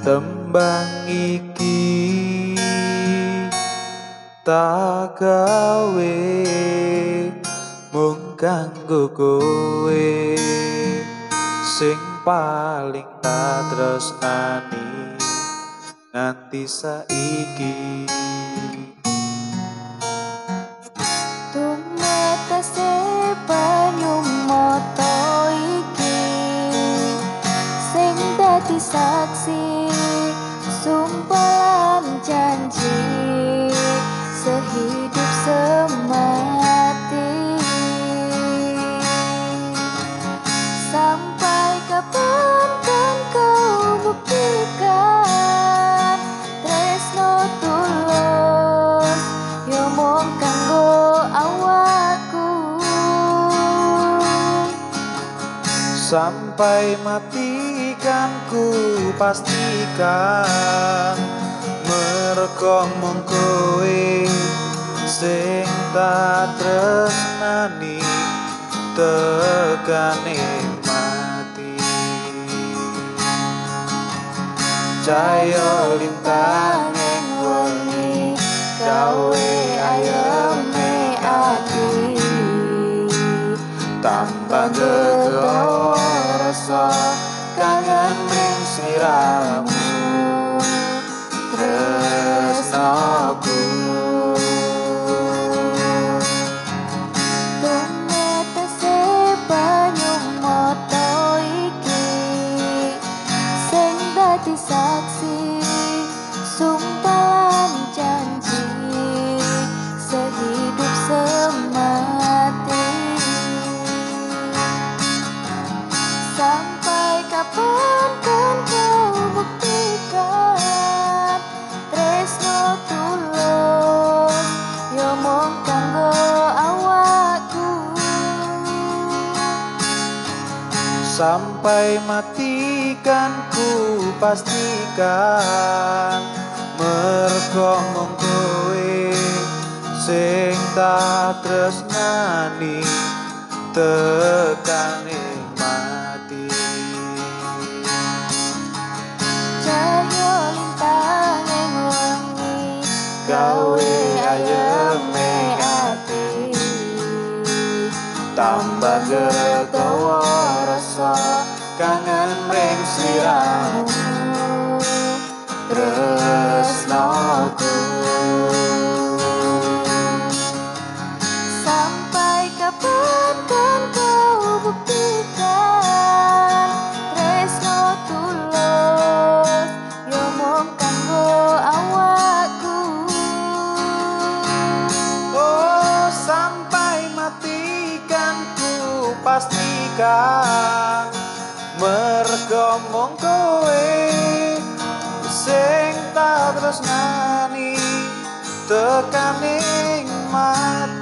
Tembang iki tak gawe mung kanggo kowe sing paling tak tresnani nganti saiki. Tumetese banyu mata iki sing dadi saksi sumpah lan janji sehidup semati. Sampai kapan kan kau buktikan tresno tulus yo mung kanggo awakku. Sampai mati kan ku pastikan merga mung kowe sing tak tresnani tekane mati. Cahya lintang ing wengi gawe ayeme ati tambah gegawa rasa kangen ning sliramu tresnaku. Tumetese banyu mata iki sing dadi saksi sumpah lan janji sehidup semati. Sampai kapan kan kau buktikan tresno tulus yo mung kanggo awakku. Sampai mati kan ku pastikan merga mung kowe sing tak tresnani tekane mati. Cahya lintang ing wengi Gawe ayeme ati tambah gegawa rasa kangen ring sliramu tresnaku. Sampai kapan kan kau buktikan tresno tulus yo mung kanggo awakku. Oh, sampai mati kan ku pastikan merga mung kowe sing tak tresnani tekaning mati.